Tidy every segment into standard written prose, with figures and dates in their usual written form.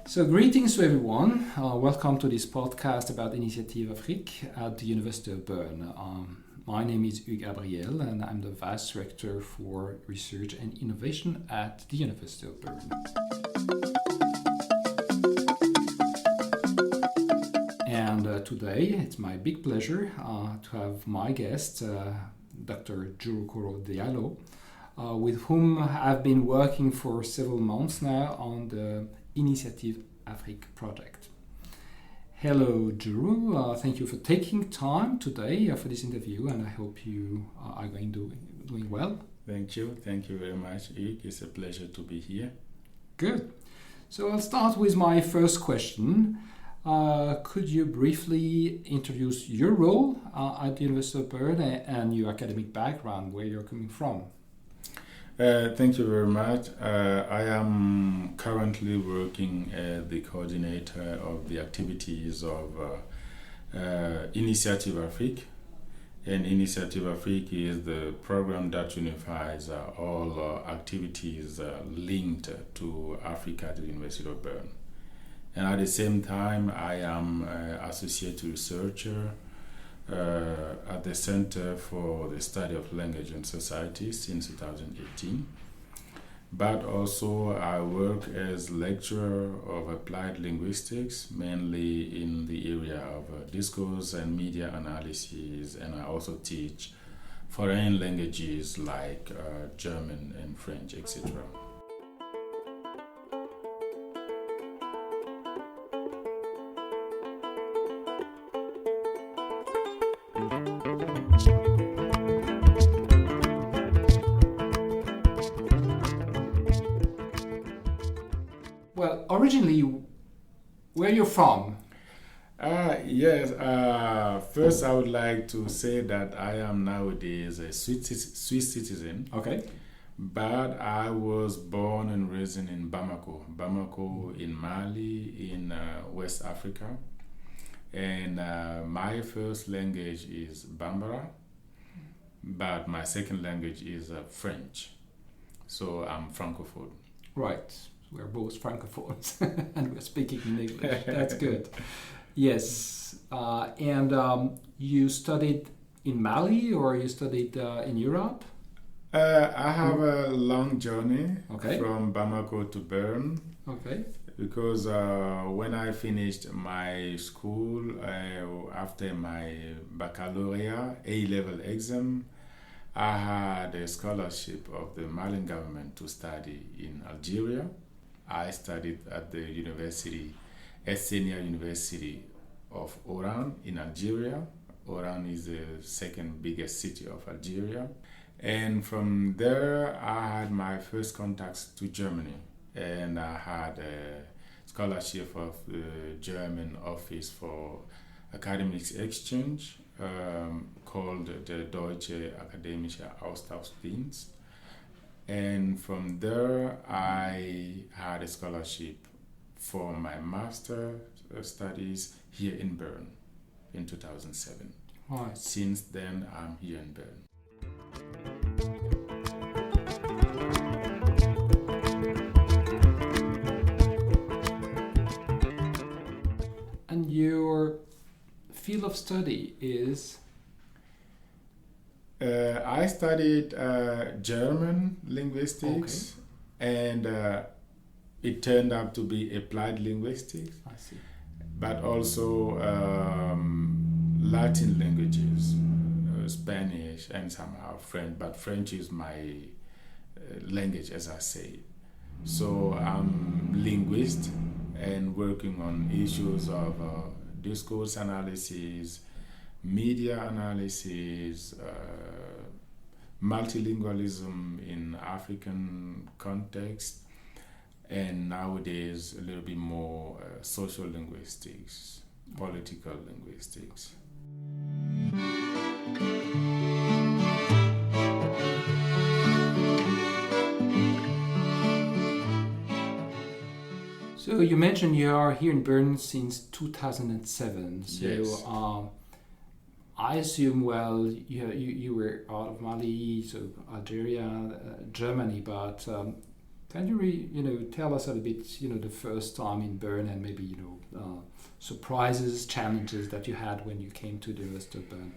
So greetings to everyone. Welcome to this podcast about Initiative Afrique at the University of Bern. My name is Hugues Abriel and I'm the Vice Director for Research and Innovation at the University of Bern. And today it's my big pleasure to have my guest, Dr. Djouroukoro Diallo, with whom I've been working for several months now on the Initiative Afrique project. Hello, Djourou. Thank you for taking time today for this interview, and I hope you are doing well. Thank you very much, Hugues. It's a pleasure to be here. Good. So I'll start with my first question. Could you briefly introduce your role at the University of Bern and your academic background, where you're coming from? Thank you very much. I am currently working as the coordinator of the activities of Initiative Afrique. And Initiative Afrique is the program that unifies all activities linked to Africa at the University of Bern. And at the same time, I am an associate researcher at the Center for the Study of Language and Society since 2018. But also I work as lecturer of applied linguistics, mainly in the area of discourse and media analysis, and I also teach foreign languages like German and French, etc. Well, originally, where you're from? Yes. First, I would like to say that I am nowadays a Swiss citizen. Okay. But I was born and raised in Bamako in Mali, in West Africa. And my first language is Bambara, but my second language is French. So I'm Francophone. Right. We're both Francophones and we're speaking in English. That's good. Yes. And you studied in Mali or you studied in Europe? I have a long journey from Bamako to Bern. Okay. Because when I finished my school, after my baccalaureate A-level exam, I had a scholarship of the Malian government to study in Algeria. I studied at the Senior University of Oran in Algeria. Oran is the second biggest city of Algeria. And from there, I had my first contacts to Germany. And I had a scholarship of the German Office for Academic Exchange called the Deutsche Akademische Austauschdienst. And from there, I had a scholarship for my master studies here in Bern in 2007. Right. Since then, I'm here in Bern. And your field of study is? I studied German linguistics, and it turned out to be applied linguistics. I see. But also Latin languages, Spanish and somehow French. But French is my language, as I say. So I'm linguist and working on issues of discourse analysis, media analysis, multilingualism in African context, and nowadays a little bit more social linguistics, political linguistics. So you mentioned you are here in Bern since 2007. So yes. I assume, well, you were out of Mali, so Algeria, Germany, but Can you tell us a little bit, the first time in Bern and maybe, surprises, challenges that you had when you came to the University of Bern?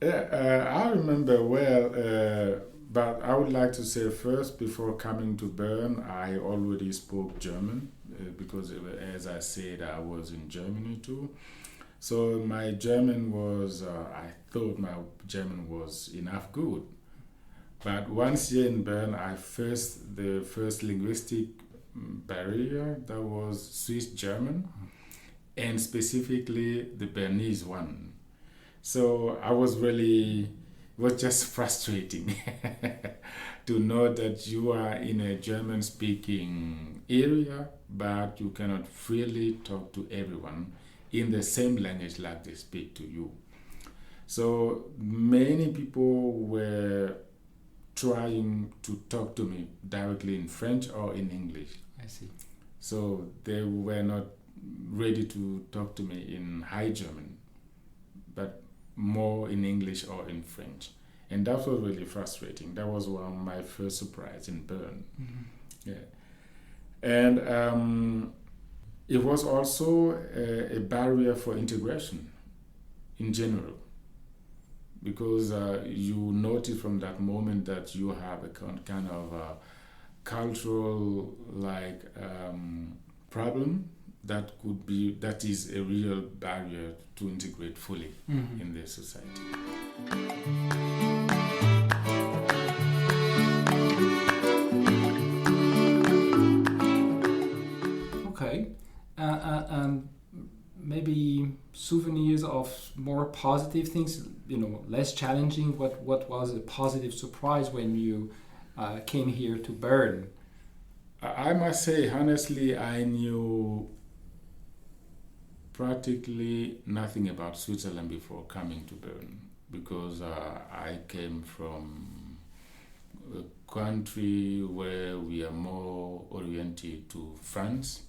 I remember well, but I would like to say first, before coming to Bern, I already spoke German because, as I said, I was in Germany too. So my German was, I thought my German was enough good. But once here in Bern, the first linguistic barrier that was Swiss German, and specifically the Bernese one. So I was really, it was just frustrating to know that you are in a German speaking area, but you cannot freely talk to everyone in the same language like they speak to you. So many people were trying to talk to me directly in French or in English. I see. So they were not ready to talk to me in High German, but more in English or in French. And that was really frustrating. That was one of my first surprise in Bern. Mm-hmm. Yeah. And it was also a barrier for integration in general, because you notice from that moment that you have a kind of cultural problem that is a real barrier to integrate fully in the society. Okay, and maybe souvenirs of more positive things, less challenging. What was a positive surprise when you came here to Bern? I must say, honestly, I knew practically nothing about Switzerland before coming to Bern, because I came from a country where we are more oriented to France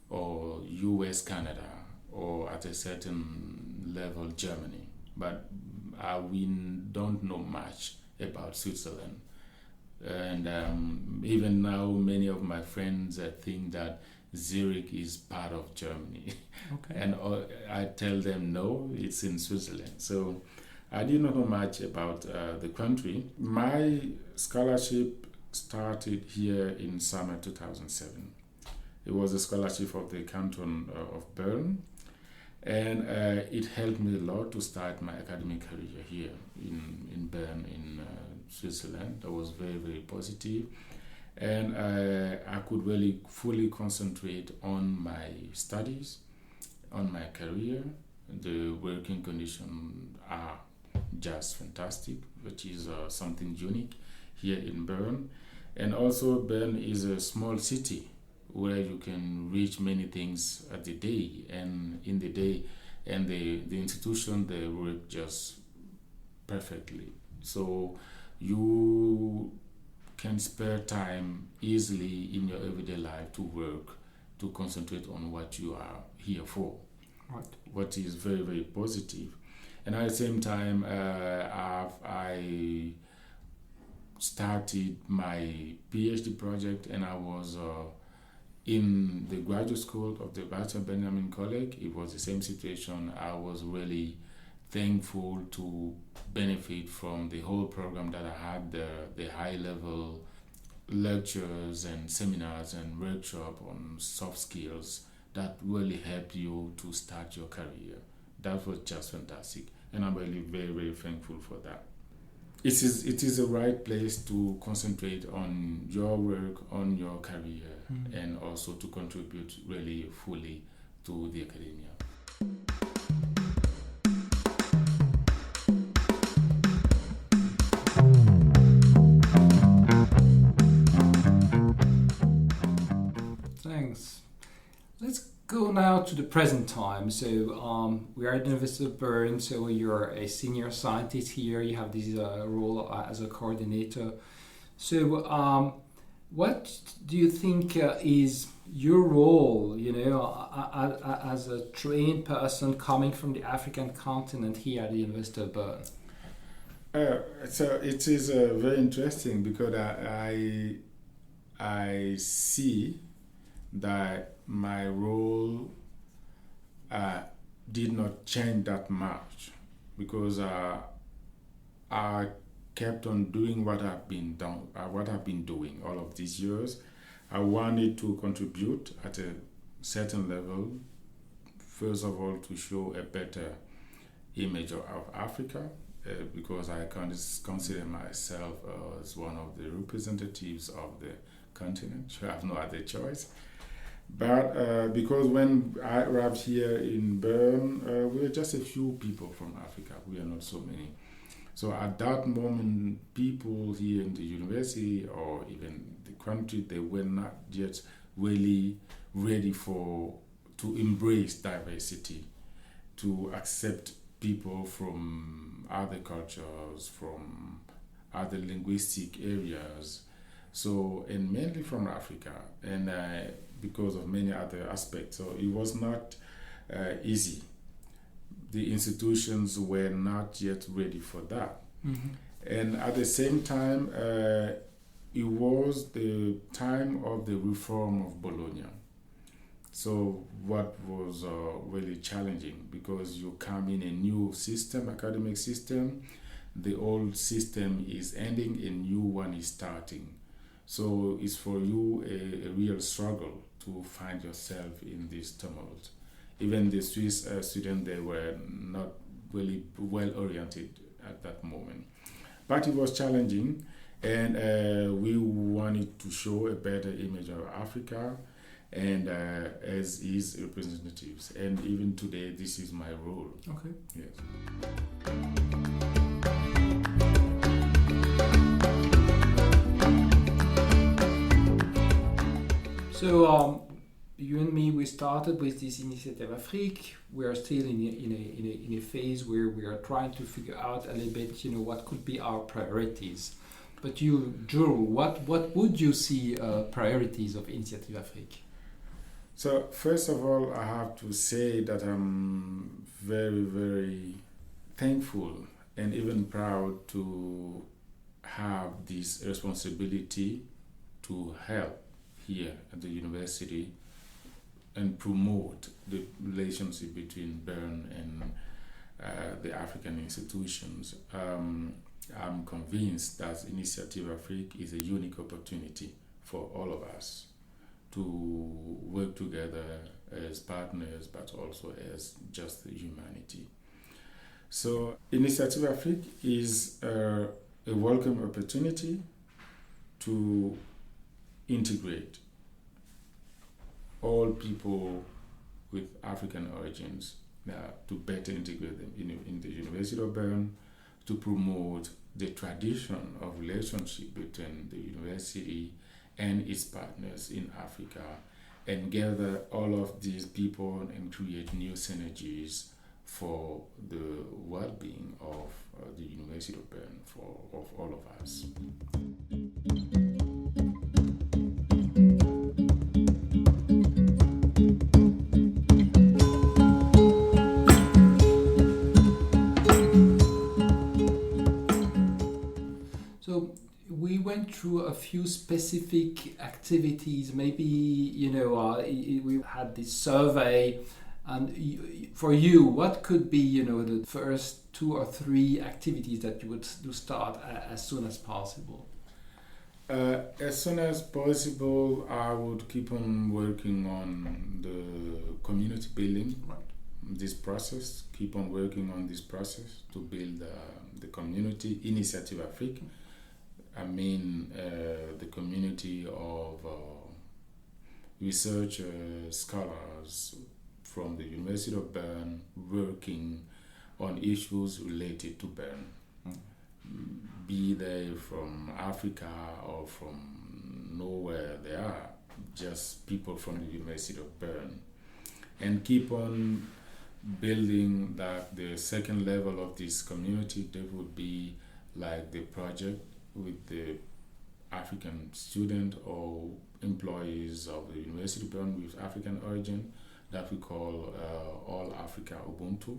or US, Canada, or at a certain level Germany, but we don't know much about Switzerland. And even now many of my friends think that Zurich is part of Germany. Okay. And I tell them no, it's in Switzerland. So I did not know much about the country. My scholarship started here in summer 2007. It was a scholarship of the canton of Bern, and it helped me a lot to start my academic career here in Bern, in Switzerland. That was very, very positive. And I could really fully concentrate on my studies, on my career. The working conditions are just fantastic, which is something unique here in Bern. And also Bern is a small city where you can reach many things at the day, and in the day, and the institution, they work just perfectly. So you can spare time easily in your everyday life to work, to concentrate on what you are here for, right. What is very, very positive. And at the same time, I started my PhD project, and I was in the graduate school of the Walter Benjamin College. It was the same situation. I was really thankful to benefit from the whole program that I had, the high-level lectures and seminars and workshops on soft skills that really help you to start your career. That was just fantastic, and I'm really very, very thankful for that. It is the right place to concentrate on your work, on your career, and also to contribute really fully to the academia. Thanks. Let's go now to the present time. So we are at the University of Bern, so you're a senior scientist here, you have this role as a coordinator. So what do you think is your role, as a trained person coming from the African continent here at the University of Bern? So it is very interesting, because I see that my role did not change that much because I kept on doing what I've been doing all of these years. I wanted to contribute at a certain level. First of all, to show a better image of Africa, because I consider myself as one of the representatives of the continent. So I have no other choice. But because when I arrived here in Bern, we were just a few people from Africa. We are not so many. So at that moment, people here in the university or even the country, they were not yet really ready to embrace diversity, to accept people from other cultures, from other linguistic areas. So, and mainly from Africa, and because of many other aspects. So it was not easy. The institutions were not yet ready for that. Mm-hmm. And at the same time, it was the time of the reform of Bologna. So what was really challenging, because you come in a new system, academic system, the old system is ending, a new one is starting. So it's for you a real struggle to find yourself in this tumult. Even the Swiss students, they were not really well oriented at that moment. But it was challenging, and we wanted to show a better image of Africa, and as his representatives. And even today, this is my role. Okay. Yes. So you and me, we started with this Initiative Afrique. We are still in a phase where we are trying to figure out a little bit, what could be our priorities. But you, Djourou, what would you see priorities of Initiative Afrique? So first of all, I have to say that I'm very, very thankful and even proud to have this responsibility to help here at the university and promote the relationship between Bern and the African institutions. I'm convinced that Initiative Afrique is a unique opportunity for all of us to work together as partners, but also as just humanity. So Initiative Afrique is a welcome opportunity to integrate all people with African origins, to better integrate them in the University of Bern, to promote the tradition of relationship between the university and its partners in Africa, and gather all of these people and create new synergies for the well-being of the University of Bern, of all of us. So we went through a few specific activities. Maybe, we had this survey. And for you, what could be, the first 2 or 3 activities that you would do start as soon as possible? As soon as possible, I would keep on working on the community building. Right. This process, keep on working on this process to build the community. Initiative Afrique. I mean, the community of researchers, scholars from the University of Bern working on issues related to Bern. Be they from Africa or from nowhere, they are just people from the University of Bern. And keep on building that the second level of this community, that would be like the project with the African student or employees of the University of Bern with African origin that we call All Africa Ubuntu.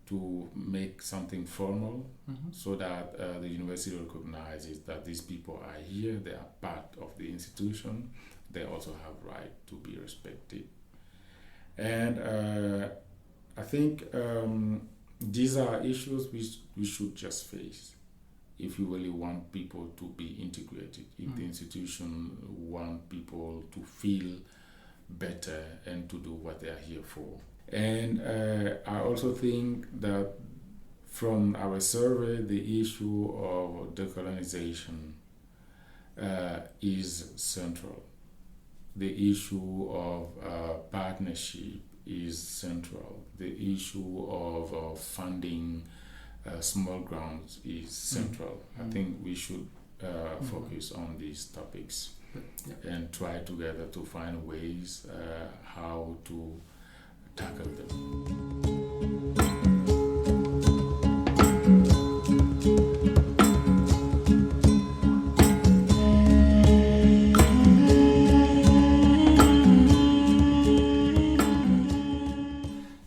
to make something formal, so that the university recognizes that these people are here, they are part of the institution, they also have right to be respected. And I think these are issues which we should just face if you really want people to be integrated, if the institution want people to feel better and to do what they are here for. And I also think that from our survey, the issue of decolonization is central. The issue of partnership is central. The issue of funding small grounds is central. I think we should focus on these topics and try together to find ways how to tackle them.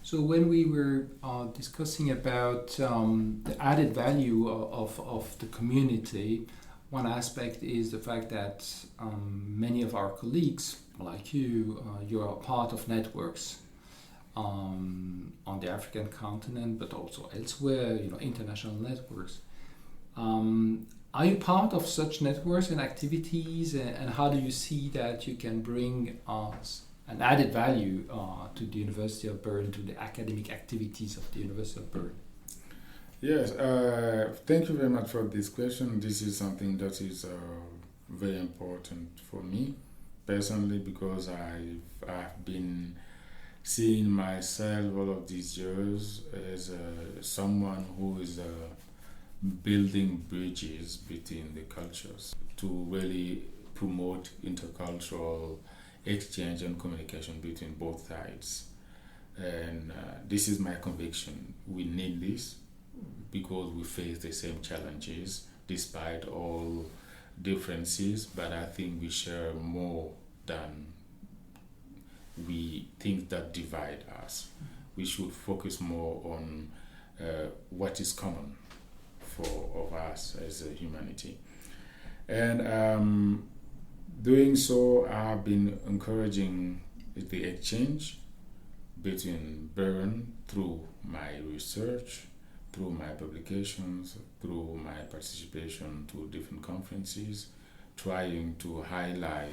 So when we were discussing about the added value of the community, one aspect is the fact that many of our colleagues, like you, you are part of networks on the African continent, but also elsewhere, international networks. Are you part of such networks and activities, and how do you see that you can bring an added value to the University of Bern, to the academic activities of the University of Bern? Yes, thank you very much for this question. This is something that is very important for me personally, because I've been seeing myself all of these years as someone who is building bridges between the cultures to really promote intercultural exchange and communication between both sides. And this is my conviction. We need this because we face the same challenges despite all differences, but I think we share more than we think that divide us. We should focus more on what is common for us as a humanity. And doing so, I've been encouraging the exchange between Bern through my research, through my publications, through my participation to different conferences, trying to highlight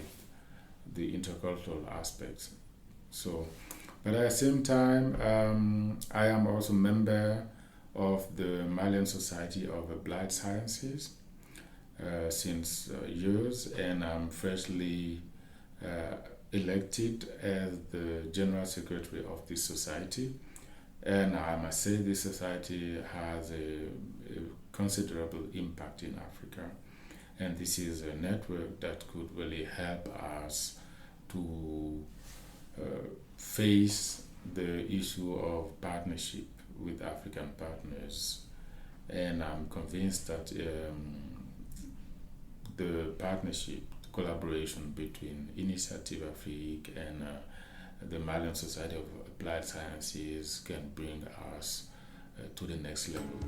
the intercultural aspects. So, but at the same time, I am also a member of the Malian Society of Applied Sciences since years, and I'm freshly elected as the General Secretary of this society. And I must say this society has a considerable impact in Africa. And this is a network that could really help us to face the issue of partnership with African partners. And I'm convinced that the partnership, collaboration between Initiative Afrique and the Malian Society of Applied Sciences can bring us to the next level.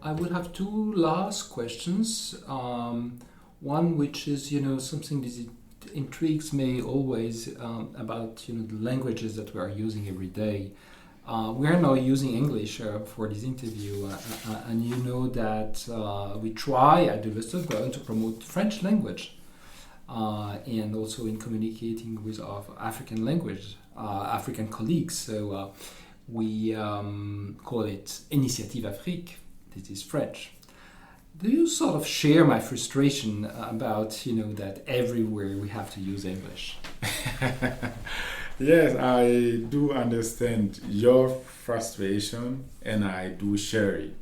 I would have two last questions. One which is, something that intrigues me always about, the languages that we are using every day. We are now using English for this interview, and you know that we try at the University of Bern to promote French language, and also in communicating with our African language, African colleagues. So we call it Initiative Afrique. This is French. Do you sort of share my frustration about, that everywhere we have to use English? Yes, I do understand your frustration, and I do share it.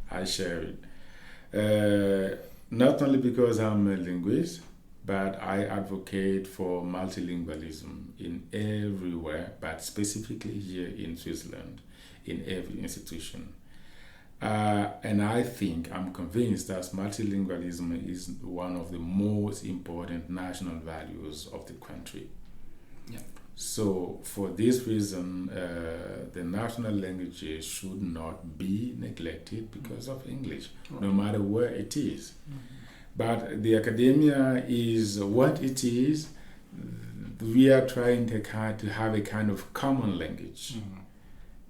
I share it. Not only because I'm a linguist, but I advocate for multilingualism in everywhere, but specifically here in Switzerland, in every institution. And I'm convinced that multilingualism is one of the most important national values of the country. Yeah. So for this reason, the national languages should not be neglected because of English, no matter where it is. But the academia is what it is. We are trying to have a kind of common language.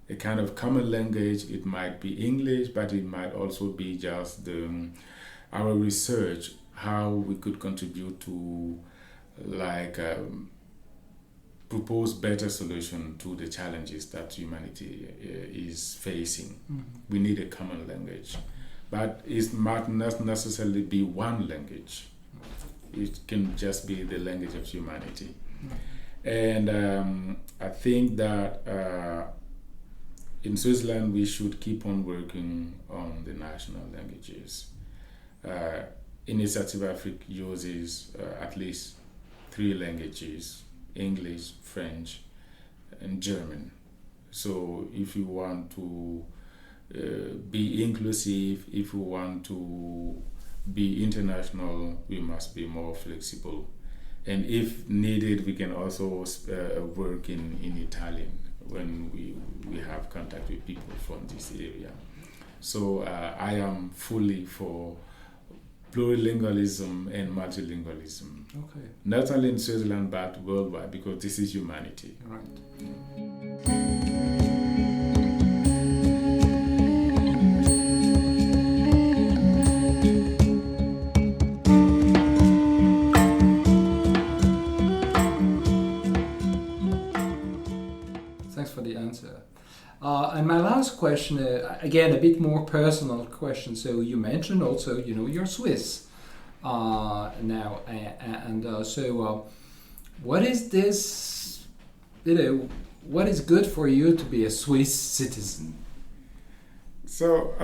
A kind of common language. It might be English, but it might also be just our research, how we could contribute to propose better solution to the challenges that humanity is facing. We need a common language, but it might not necessarily be one language. It can just be the language of humanity. And I think that in Switzerland we should keep on working on the national languages. Initiative Afrique uses at least 3 languages: English, French, and German. So if you want to be inclusive, if you want to be international, we must be more flexible. And if needed, we can also work in Italian when we have contact with people from this area. So I am fully for plurilingualism and multilingualism. Okay. Not only in Switzerland but worldwide, because this is humanity. Right. Thanks for the answer. And my last question, again, a bit more personal question. So you mentioned also, you're Swiss now, and so what is this? What is good for you to be a Swiss citizen? So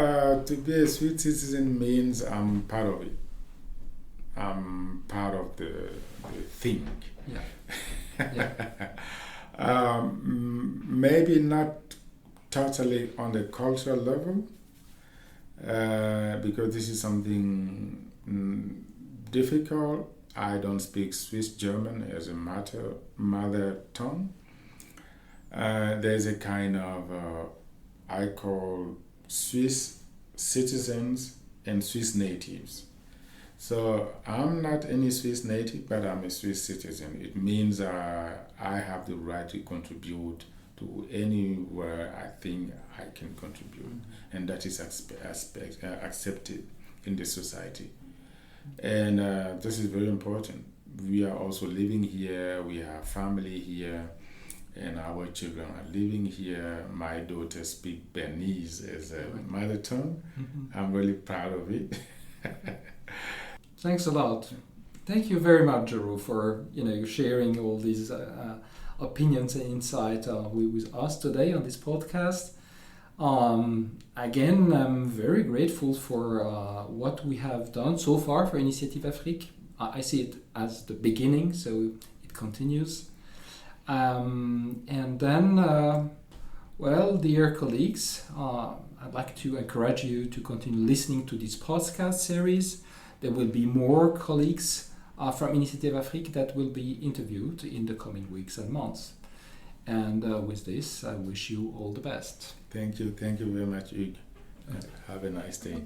to be a Swiss citizen means I'm part of it. I'm part of the thing. Yeah. Maybe not totally on the cultural level, because this is something difficult. I don't speak Swiss German as a mother tongue. There's a kind of I call Swiss citizens and Swiss natives. So I'm not any Swiss native, but I'm a Swiss citizen. It means I have the right to contribute to anywhere I think I can contribute, and that is accepted in the society. And this is very important. We are also living here, we have family here, and our children are living here. My daughter speaks Bernese as a mother tongue. I'm really proud of it. Thanks a lot. Thank you very much, Djouroukoro, for sharing all these opinions and insight with us today on this podcast. Again, I'm very grateful for what we have done so far for Initiative Afrique. I see it as the beginning, so it continues. And then, dear colleagues, I'd like to encourage you to continue listening to this podcast series. There will be more colleagues from Initiative Afrique that will be interviewed in the coming weeks and months. And with this, I wish you all the best. Thank you very much, Hugues. Have a nice day.